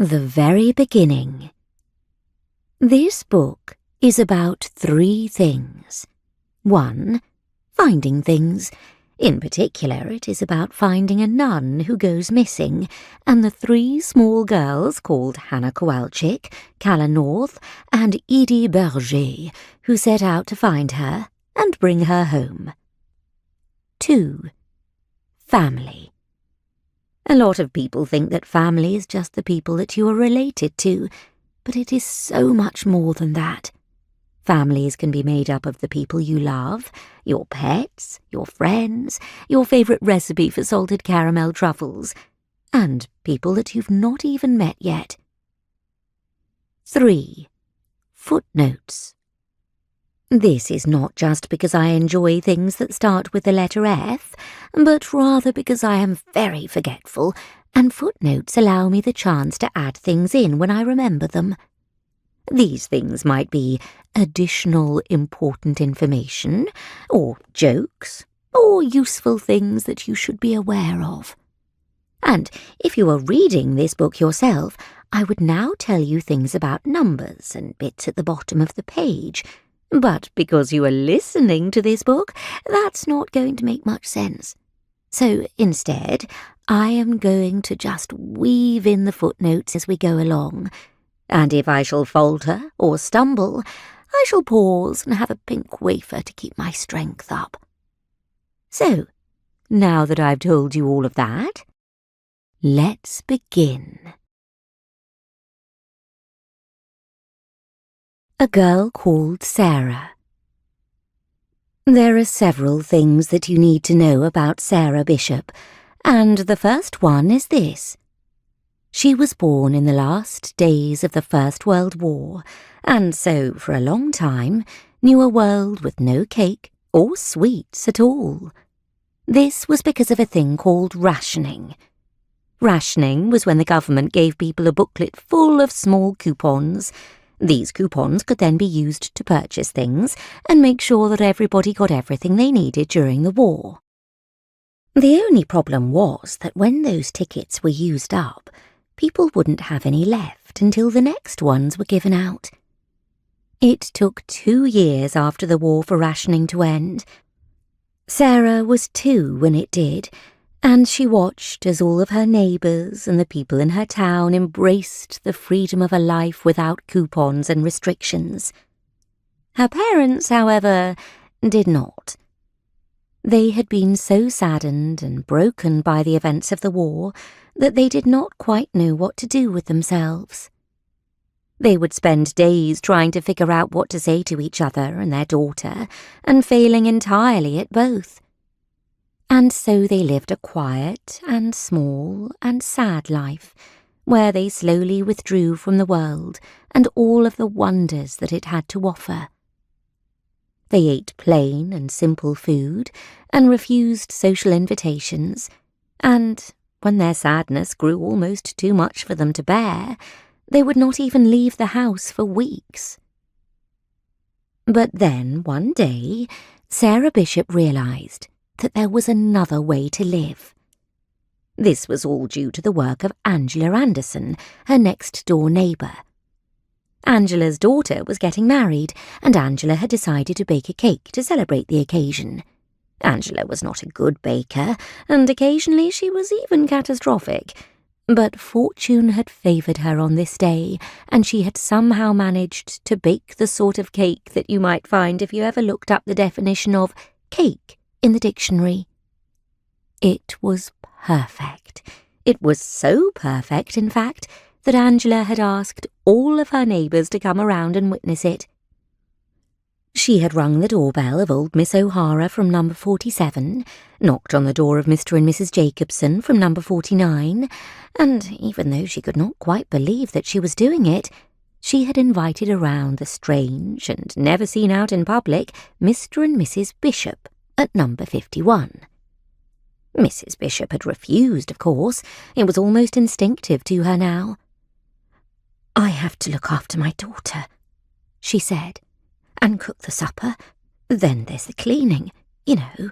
The Very Beginning. This book is about 3 things. 1. Finding things. In particular, it is about finding a nun who goes missing, and the 3 small girls called Hannah Kowalczyk, Calla North, and Edie Berger, who set out to find her and bring her home. 2. Family. A lot of people think that family is just the people that you are related to, but it is so much more than that. Families can be made up of the people you love, your pets, your friends, your favourite recipe for salted caramel truffles, and people that you've not even met yet. 3. Footnotes. This is not just because I enjoy things that start with the letter F, but rather because I am very forgetful, and footnotes allow me the chance to add things in when I remember them. These things might be additional important information, or jokes, or useful things that you should be aware of. And if you are reading this book yourself, I would now tell you things about numbers and bits at the bottom of the page. But because you are listening to this book, that's not going to make much sense. So instead, I am going to just weave in the footnotes as we go along. And if I shall falter or stumble, I shall pause and have a pink wafer to keep my strength up. So, now that I've told you all of that, let's begin. A Girl Called Sarah. There are several things that you need to know about Sarah Bishop, and the first one is this. She was born in the last days of the First World War, and so for a long time knew a world with no cake or sweets at all. This was because of a thing called rationing. Rationing was when the government gave people a booklet full of small coupons. These coupons could then be used to purchase things and make sure that everybody got everything they needed during the war. The only problem was that when those tickets were used up, people wouldn't have any left until the next ones were given out. It took 2 years after the war for rationing to end. Sarah was 2 when it did, and she watched as all of her neighbours and the people in her town embraced the freedom of a life without coupons and restrictions. Her parents, however, did not. They had been so saddened and broken by the events of the war that they did not quite know what to do with themselves. They would spend days trying to figure out what to say to each other and their daughter, and failing entirely at both. And so they lived a quiet and small and sad life, where they slowly withdrew from the world and all of the wonders that it had to offer. They ate plain and simple food and refused social invitations, and when their sadness grew almost too much for them to bear, they would not even leave the house for weeks. But then, one day, Sarah Bishop realised that there was another way to live. This was all due to the work of Angela Anderson, her next-door neighbour. Angela's daughter was getting married, and Angela had decided to bake a cake to celebrate the occasion. Angela was not a good baker, and occasionally she was even catastrophic. But fortune had favoured her on this day, and she had somehow managed to bake the sort of cake that you might find if you ever looked up the definition of cake in the dictionary. It was perfect. It was so perfect, in fact, that Angela had asked all of her neighbours to come around and witness it. She had rung the doorbell of old Miss O'Hara from number 47, knocked on the door of Mr. and Mrs. Jacobson from number 49, and even though she could not quite believe that she was doing it, she had invited around the strange and never seen out in public Mr. and Mrs. Bishop at number 51. Mrs. Bishop had refused, of course. It was almost instinctive to her now. "I have to look after my daughter," she said, "and cook the supper. Then there's the cleaning, you know,